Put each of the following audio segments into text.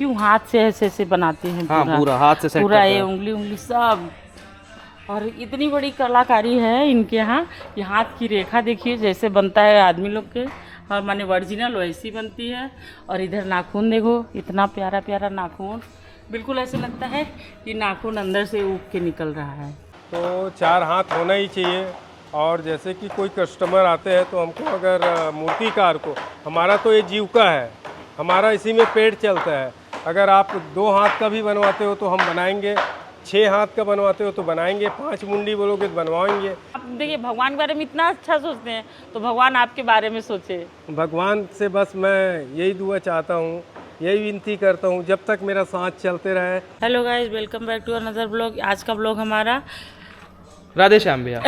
क्यों हाथ से ऐसे ऐसे बनाते हैं पूरा हाथ से सेट पूरा करते ये हैं। उंगली उंगली सब। और इतनी बड़ी कलाकारी है इनके यहाँ। ये हाथ की रेखा देखिए जैसे बनता है आदमी लोग के, और माने ओरिजिनल वैसी बनती है। और इधर नाखून देखो, इतना प्यारा प्यारा नाखून, बिल्कुल ऐसे लगता है कि नाखून अंदर से उग के निकल रहा है। तो 4 हाथ होना ही चाहिए। और जैसे कि कोई कस्टमर आते हैं तो हमको अगर मूर्तिकार को, हमारा तो ये जीविका है, हमारा इसी में पेट चलता है। अगर आप 2 हाथ का भी बनवाते हो तो हम बनाएंगे, 6 हाथ का बनवाते हो तो बनाएंगे, 5 मुंडी बोलोगे तो बनवाएंगे। आप देखिए भगवान के बारे में इतना अच्छा सोचते हैं तो भगवान आपके बारे में सोचे। भगवान से बस मैं यही दुआ चाहता हूँ, यही विनती करता हूँ, जब तक मेरा सांस चलते रहे। Hello guys, welcome back to another blog. आज का ब्लॉग हमारा राधे श्याम भैया।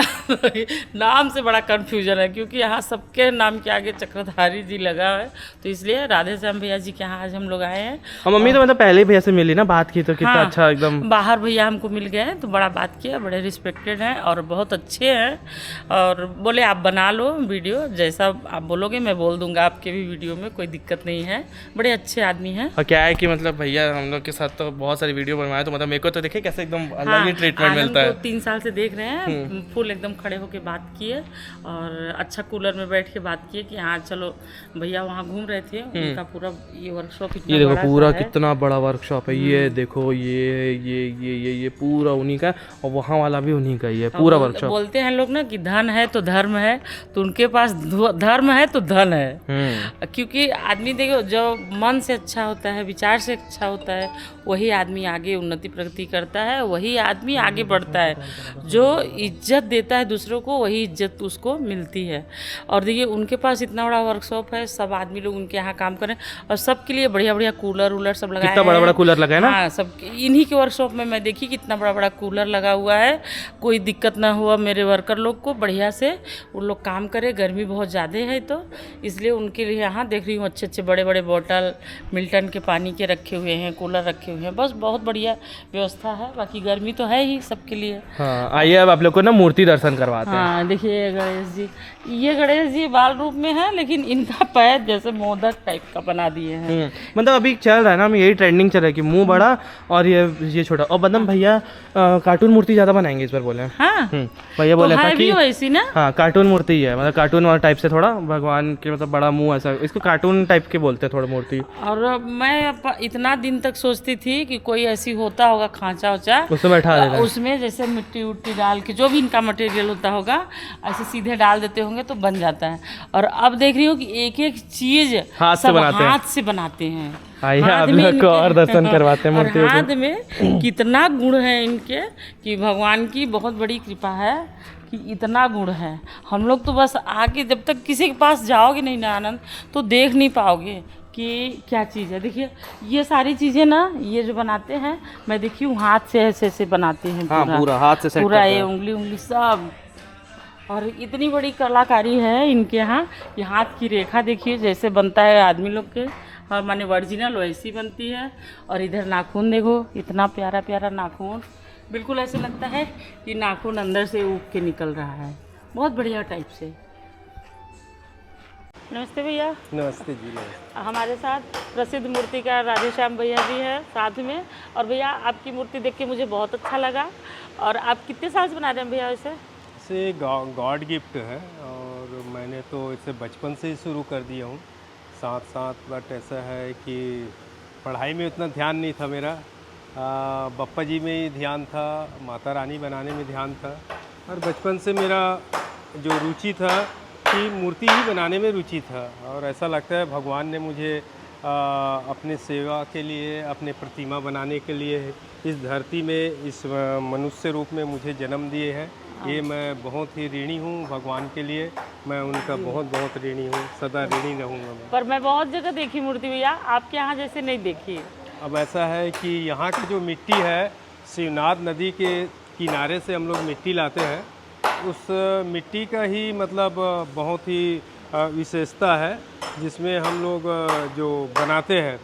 नाम से बड़ा कंफ्यूजन है क्योंकि यहाँ सबके नाम के आगे चक्रधारी जी लगा है, तो इसलिए राधे श्याम भैया जी के यहाँ आज हम लोग आए हैं। और मम्मी तो मतलब पहले ही भैया से मिली ना, बात की तो कितना हाँ, अच्छा एकदम। बाहर भैया हमको मिल गए हैं तो बड़ा बात किया, बड़े रिस्पेक्टेड हैं और बहुत अच्छे हैं। और बोले आप बना लो वीडियो, जैसा आप बोलोगे मैं बोल दूंगा आपके भी वीडियो में, कोई दिक्कत नहीं है। बड़े अच्छे आदमी हैं। और क्या है कि मतलब भैया हम लोग के साथ तो बहुत सारी वीडियो बनवाए, तो मतलब मेरे को तो देखे कैसे एकदम अलग ही ट्रीटमेंट मिलता है। 3 साल से देख रहे हैं, फुल एकदम खड़े होके बात किए और अच्छा कूलर में बैठ के बात किए कि हाँ चलो। भैया वहाँ घूम रहे थे, उनका पूरा ये वर्कशॉप इतना ये देखो बड़ा पूरा सा है। कितना बड़ा वर्कशॉप है। ये देखो ये पूरा उन्हीं का है, और वहाँ वाला भी उन्हीं का ही है पूरा वर्कशॉप। बोलते हैं लोग ना कि धन है तो धर्म है, तो उनके पास धर्म है तो धन है। क्योंकि आदमी देखो जो मन से अच्छा होता है, विचार से अच्छा होता है, वही आदमी आगे उन्नति प्रगति करता है, वही आदमी आगे बढ़ता है। जो इज्जत देता है दूसरों को, वही इज्जत उसको मिलती है। और देखिए उनके पास इतना बड़ा वर्कशॉप है, सब आदमी लोग उनके यहाँ काम करें और सबके लिए बढ़िया बढ़िया कूलर वूलर सब लगाए हैं। कितना बड़ा बड़ा कूलर लगा है ना। हाँ, सब इन्हीं के वर्कशॉप में मैं देखी कितना बड़ा बड़ा कूलर लगा हुआ है। कोई दिक्कत ना हुआ मेरे वर्कर लोग को, बढ़िया से उन लोग काम करे। गर्मी बहुत ज़्यादा है तो इसलिए उनके लिए यहाँ देख रही हूँ अच्छे अच्छे बड़े बड़े बोतल मिल्टन के पानी के रखे हुए हैं, कूलर रखे हुए हैं। बस बहुत बढ़िया व्यवस्था है। बाकी गर्मी तो है ही सबके लिए। हाँ आइए अब आप लोग को ना मूर्ति दर्शन करवाते हैं। हाँ देखिए गणेश जी, ये गणेश जी बाल रूप में है, लेकिन इनका पैर जैसे मोदक टाइप का बना दिए हैं। मतलब अभी चल रहा है ना, हम यही ट्रेंडिंग चल रहा है कि मुंह बड़ा और ये छोटा। और बदम भैया कार्टून मूर्ति ज़्यादा बनाएंगे इस बार बोले। हाँ भैया बोले तो था है कि भी वैसी ना। हाँ कार्टून मूर्ति है, मतलब कार्टून वाला टाइप से थोड़ा भगवान के मतलब बड़ा मुंह ऐसा, इसको कार्टून टाइप के बोलते हैं थोड़ा मूर्ति। और मैं इतना दिन तक सोचती थी कि कोई ऐसी होता होगा खांचा उचा, उसमें बैठा देना है। उसमें जैसे मिट्टी उट्टी डाल के जो भी इनका मटेरियल होता होगा ऐसे सीधे डाल देते होंगे तो बन जाता है। और अब देख रही हूँ कि एक एक चीज हाथ से सब बनाते हैं। हाथ से बनाते हैं। आइए हाथ आप में लोग को और दर्शन करवाते हैं और मूर्तियों हाथ के। में कितना गुण है इनके, कि भगवान की बहुत बड़ी कृपा है कि इतना गुण है। हम लोग तो बस आके जब तक किसी के पास जाओगे नहीं ना आनंद, तो देख नहीं पाओगे कि क्या चीज़ है। देखिए ये सारी चीज़ें ना, ये जो बनाते हैं मैं देखी हूँ हाथ से ऐसे ऐसे बनाते हैं पूरा हाथ से सेट पूरा करते ये हैं। उंगली उंगली सब। और इतनी बड़ी कलाकारी है इनके यहाँ। ये हाथ की रेखा देखिए जैसे बनता है आदमी लोग के, और माने ओरिजिनल वैसी बनती है। और इधर नाखून देखो, इतना प्यारा प्यारा नाखून, बिल्कुल ऐसे लगता है कि नाखून अंदर से उग के निकल रहा है, बहुत बढ़िया टाइप से। नमस्ते भैया। नमस्ते जी, नमस्ते। हमारे साथ प्रसिद्ध मूर्तिकार राधे श्याम भैया भी है साथ में। और भैया आपकी मूर्ति देख के मुझे बहुत अच्छा लगा। और आप कितने साल से बना रहे हैं भैया इसे? इसे गॉड गिफ्ट है और मैंने तो इसे बचपन से ही शुरू कर दिया हूँ साथ साथ। बट ऐसा है कि पढ़ाई में उतना ध्यान नहीं था मेरा, बप्पा जी में ही ध्यान था, माता रानी बनाने में ध्यान था। और बचपन से मेरा जो रुचि था कि मूर्ति ही बनाने में रुचि था। और ऐसा लगता है भगवान ने मुझे अपने सेवा के लिए, अपने प्रतिमा बनाने के लिए इस धरती में, इस मनुष्य रूप में मुझे जन्म दिए हैं। ये मैं बहुत ही ऋणी हूँ भगवान के लिए, मैं उनका बहुत बहुत ऋणी हूँ, सदा ऋणी रहूँगा मैं। पर मैं बहुत जगह देखी मूर्ति भैया, आपके यहाँ जैसे नहीं देखी। अब ऐसा है कि यहाँ की जो मिट्टी है, शिवनाथ नदी के किनारे से हम लोग मिट्टी लाते हैं। उस मिट्टी का ही मतलब बहुत ही विशेषता है, जिसमें हम लोग जो बनाते हैं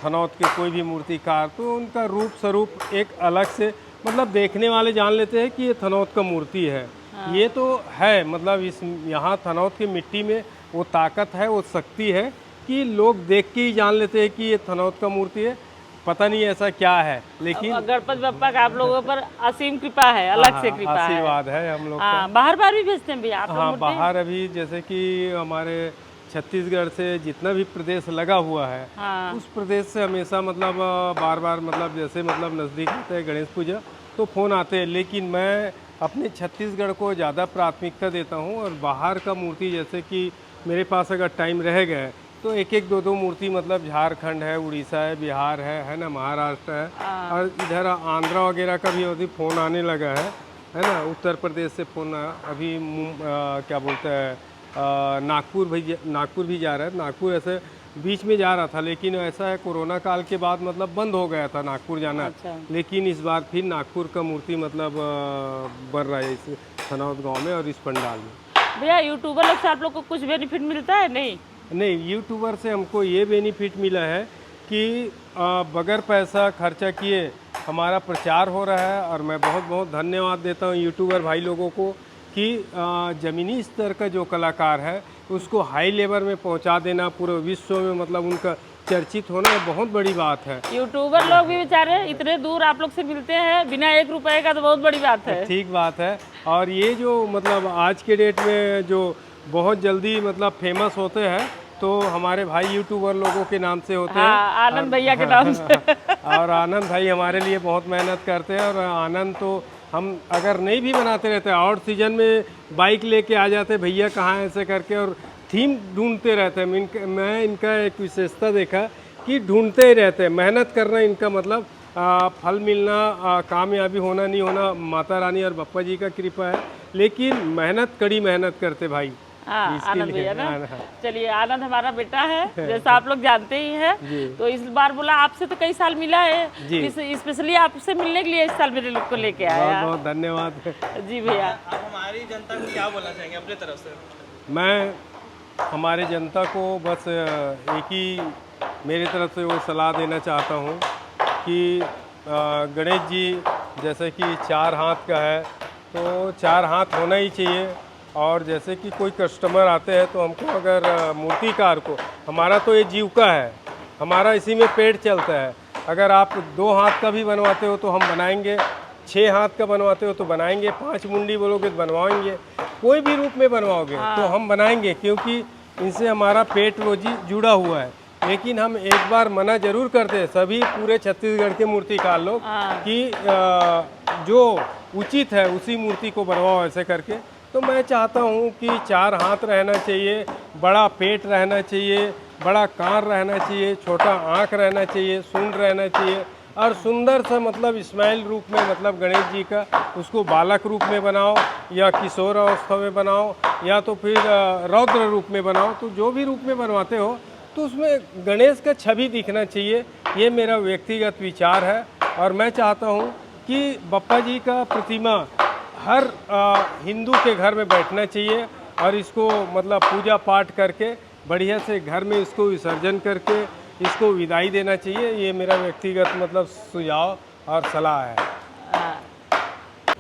थनौत के कोई भी मूर्तिकार, तो उनका रूप स्वरूप एक अलग से, मतलब देखने वाले जान लेते हैं कि ये थनौत का मूर्ति है। ये तो है, मतलब इस यहाँ थनौत की मिट्टी में वो ताकत है, वो शक्ति है कि क्योंकि लोग देख के ही जान लेते हैं कि ये थनौत का मूर्ति है, पता नहीं ऐसा क्या है, लेकिन गणपति बप्पा का आप लोगों पर असीम कृपा है, अलग से कृपा है। आशीर्वाद है हम लोग का। हाँ, बाहर बाहर भी भेजते हैं भैया आप लोग हाँ, मूर्ति? बाहर अभी जैसे कि हमारे छत्तीसगढ़ से जितना भी प्रदेश लगा हुआ है, हाँ। उस प्रदेश से हमेशा मतलब बार बार मतलब जैसे मतलब नज़दीक होता है गणेश पूजा तो फ़ोन आते हैं, लेकिन मैं अपने छत्तीसगढ़ को ज़्यादा प्राथमिकता देता हूँ। और बाहर का मूर्ति जैसे कि मेरे पास अगर टाइम रह गए तो एक एक दो मूर्ति मतलब झारखंड है, उड़ीसा है, बिहार है ना, महाराष्ट्र है, और इधर आंध्रा वगैरह का भी अभी फ़ोन आने लगा है ना, उत्तर प्रदेश से फ़ोन अभी क्या बोलते हैं नागपुर भी जा रहा है। नागपुर ऐसे बीच में जा रहा था, लेकिन ऐसा है कोरोना काल के बाद मतलब बंद हो गया था नागपुर जाना। अच्छा। लेकिन इस बार फिर नागपुर का मूर्ति मतलब बन रहा है इस थनौत गांव में और इस पंडाल में। भैया यूट्यूबर लोग से आप लोग को कुछ बेनिफिट मिलता है? नहीं, यूट्यूबर से हमको ये बेनिफिट मिला है कि बगैर पैसा खर्चा किए हमारा प्रचार हो रहा है। और मैं बहुत बहुत धन्यवाद देता हूँ यूट्यूबर भाई लोगों को कि ज़मीनी स्तर का जो कलाकार है उसको हाई लेवल में पहुंचा देना, पूरे विश्व में मतलब उनका चर्चित होना ये बहुत बड़ी बात है। यूट्यूबर लोग भी बेचारे इतने दूर आप लोग से मिलते हैं बिना 1 रुपए का, तो बहुत बड़ी बात है। ठीक बात है। और ये जो मतलब आज के डेट में जो बहुत जल्दी मतलब फेमस होते हैं तो हमारे भाई यूट्यूबर लोगों के नाम से होते हैं। आनंद भैया के नाम से। और आनंद भाई हमारे लिए बहुत मेहनत करते हैं। और आनंद तो हम अगर नहीं भी बनाते रहते हैं, आउट सीजन में बाइक लेके आ जाते भैया कहाँ ऐसे करके, और थीम ढूंढते रहते हैं। मैं इनका एक विशेषता देखा कि ढूंढते ही रहते हैं, मेहनत करना इनका मतलब फल मिलना, कामयाबी होना नहीं होना माता रानी और बप्पा जी का कृपा है, लेकिन मेहनत कड़ी मेहनत करते भाई। हाँ, आनंद भैया ना। हाँ। चलिए, आनंद हमारा बेटा है जैसा आप लोग जानते ही हैं। तो इस बार बोला आपसे तो कई साल मिला है, स्पेशली आपसे मिलने के लिए इस साल मेरे लोग को लेके आया। बहुत बहुत धन्यवाद जी भैया। आप हमारी जनता को क्या बोलना चाहेंगे अपने तरफ से? मैं हमारे जनता को बस एक ही मेरी तरफ से वो सलाह देना चाहता हूँ कि गणेश जी जैसे कि 4 हाथ का है तो 4 हाथ होना ही चाहिए। और जैसे कि कोई कस्टमर आते हैं तो हमको अगर मूर्तिकार को, हमारा तो ये जीविका है, हमारा इसी में पेट चलता है। अगर आप 2 हाथ का भी बनवाते हो तो हम बनाएंगे, 6 हाथ का बनवाते हो तो बनाएंगे, 5 मुंडी बोलोगे तो बनवाएंगे, कोई भी रूप में बनवाओगे तो हम बनाएंगे, क्योंकि इनसे हमारा पेट रोजी जुड़ा हुआ है। लेकिन हम एक बार मना जरूर करते हैं सभी पूरे छत्तीसगढ़ के मूर्तिकार लोग कि जो उचित है उसी मूर्ति को बनवाओ ऐसे करके। तो मैं चाहता हूँ कि 4 हाथ रहना चाहिए, बड़ा पेट रहना चाहिए, बड़ा कान रहना चाहिए, छोटा आँख रहना चाहिए, सूंड रहना चाहिए, और सुंदर सा मतलब स्माइल रूप में मतलब गणेश जी का उसको बालक रूप में बनाओ या किशोर अवस्था में बनाओ या तो फिर रौद्र रूप में बनाओ। तो जो भी रूप में बनवाते हो तो उसमें गणेश का छवि दिखना चाहिए। ये मेरा व्यक्तिगत विचार है। और मैं चाहता हूँ कि बप्पा जी का प्रतिमा हर हिंदू के घर में बैठना चाहिए और इसको मतलब पूजा पाठ करके बढ़िया से घर में इसको विसर्जन करके इसको विदाई देना चाहिए। ये मेरा व्यक्तिगत मतलब सुझाव और सलाह है।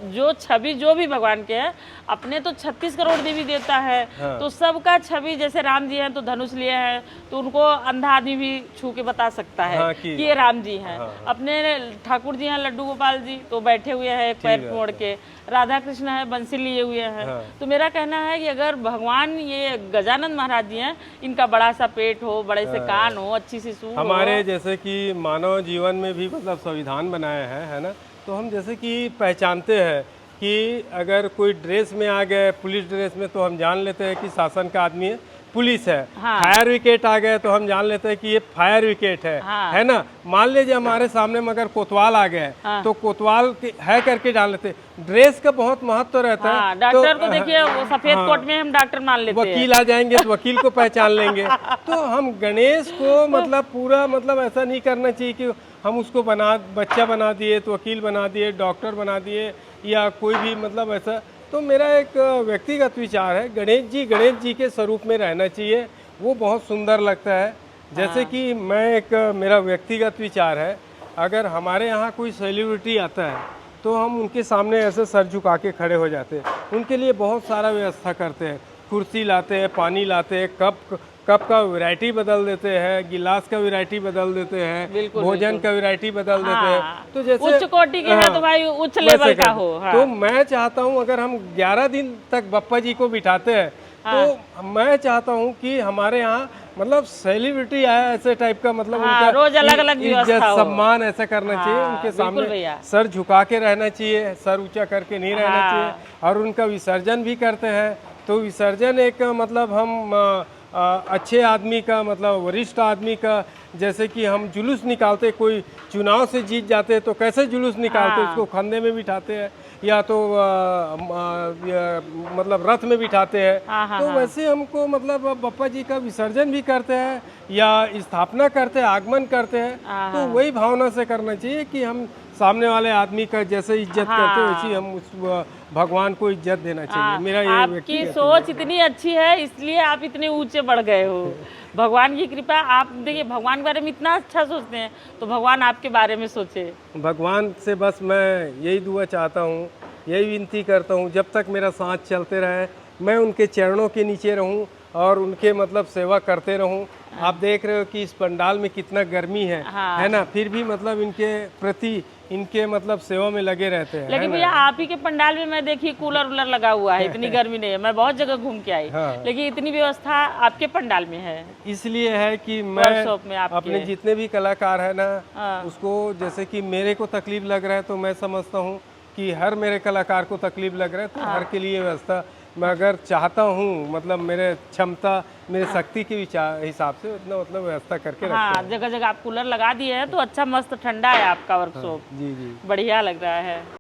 जो छवि जो भी भगवान के है, अपने तो 36 करोड़ देवी देवता है। हाँ। तो सबका छवि, जैसे राम जी हैं तो धनुष लिए हैं, तो उनको अंधा आदमी भी छू के बता सकता है हाँ, कि ये राम जी हैं। हाँ। अपने ठाकुर जी हैं लड्डू गोपाल जी, तो बैठे हुए हैं एक पैर मोड़ के। राधा कृष्ण है, बंसी लिए हुए हैं। हाँ। तो मेरा कहना है कि अगर भगवान ये गजानन महाराज जी हैं, इनका बड़ा सा पेट हो, बड़े से कान हो, अच्छी सी सूंड हो। हमारे जैसे कि मानव जीवन में भी मतलब संविधान बनाया है ना, तो हम जैसे कि पहचानते हैं कि अगर कोई ड्रेस में आ गए, पुलिस ड्रेस में, तो हम जान लेते हैं कि शासन का आदमी है, पुलिस है। हाँ। फायर विकेट आ गए तो हम जान लेते हैं कि ये फायर विकेट है। हाँ। है ना। मान लीजिए हमारे सामने मगर कोतवाल आ गए तो कोतवाल है करके जान लेते हैं। ड्रेस का बहुत महत्व रहता है। डॉक्टर को देखिए वो सफेद कोट में हम डॉक्टर मान लेते हैं। वकील आ जाएंगे तो वकील को पहचान लेंगे। तो हम गणेश को मतलब पूरा मतलब ऐसा नहीं करना चाहिए कि हम उसको बच्चा बना दिए तो वकील बना दिए, डॉक्टर बना दिए या कोई भी मतलब ऐसा। तो मेरा एक व्यक्तिगत विचार है, गणेश जी के स्वरूप में रहना चाहिए, वो बहुत सुंदर लगता है। जैसे कि मैं मेरा व्यक्तिगत विचार है, अगर हमारे यहाँ कोई सेलिब्रिटी आता है तो हम उनके सामने ऐसे सर झुका के खड़े हो जाते हैं, उनके लिए बहुत सारा व्यवस्था करते हैं, कुर्सी लाते हैं, पानी लाते हैं, कप का वैरायटी बदल देते हैं, गिलास का वैरायटी बदल देते हैं, बिल्कुल, भोजन का वैरायटी बदल देते हैं। हाँ, तो जैसे उच्च कोटि के हैं तो भाई उच्च वैसे लेवल का करते हो। हैं। हाँ। तो मैं चाहता हूँ अगर हम 11 दिन तक बप्पा जी को बिठाते हैं तो मैं चाहता हूँ कि हमारे यहाँ मतलब सेलिब्रिटी आया ऐसे टाइप का, मतलब हाँ, उनका रोज अलग-अलग इज्जत व्यवस्था हो। सम्मान ऐसा करना चाहिए, हाँ, उनके बिल्कुल सामने भैया। सर झुका के रहना चाहिए, सर ऊंचा करके नहीं रहना हाँ। चाहिए। और उनका विसर्जन भी करते हैं तो विसर्जन एक मतलब हम अच्छे आदमी का, मतलब वरिष्ठ आदमी का, जैसे कि हम जुलूस निकालते, कोई चुनाव से जीत जाते हैं तो कैसे जुलूस निकालते, उसको कंधे में बिठाते हैं या तो मतलब रथ में बिठाते हैं। तो वैसे हमको मतलब बप्पा जी का विसर्जन भी करते हैं या स्थापना करते हैं, आगमन करते हैं, तो वही भावना से करना चाहिए कि हम सामने वाले आदमी का जैसे इज्जत करते हैं वैसी हम उस भगवान को इज्जत देना चाहिए। मेरा ये आपकी व्यक्तिगत सोच इतनी अच्छी है इसलिए आप इतने ऊंचे बढ़ गए हो। भगवान की कृपा। आप देखिए भगवान के बारे में इतना अच्छा सोचते हैं तो भगवान आपके बारे में सोचे। भगवान से बस मैं यही दुआ चाहता हूँ, यही विनती करता हूँ, जब तक मेरा सांस चलते रहे मैं उनके चरणों के नीचे रहूँ और उनके मतलब सेवा करते रहूँ। आप देख रहे हो कि इस पंडाल में कितना गर्मी है ना, फिर भी मतलब इनके प्रति इनके मतलब सेवा में लगे रहते हैं। लेकिन भैया आप ही के पंडाल में मैं देखी कूलर उलर लगा हुआ है, इतनी गर्मी नहीं है। मैं बहुत जगह घूम के आई लेकिन इतनी व्यवस्था आपके पंडाल में है। इसलिए है कि मैं वर्कशॉप में आपके। अपने जितने भी कलाकार है ना उसको, जैसे कि मेरे को तकलीफ लग रहा है तो मैं समझता हूँ कि हर मेरे कलाकार को तकलीफ लग रहा है, तो हर के लिए व्यवस्था मैं अगर चाहता हूँ, मतलब मेरे क्षमता मेरे शक्ति के हिसाब से उतना मतलब व्यवस्था करके रखता हूँ। जगह जगह आप कूलर लगा दिए हैं तो अच्छा मस्त ठंडा है आपका वर्कशॉप। जी जी बढ़िया लग रहा है।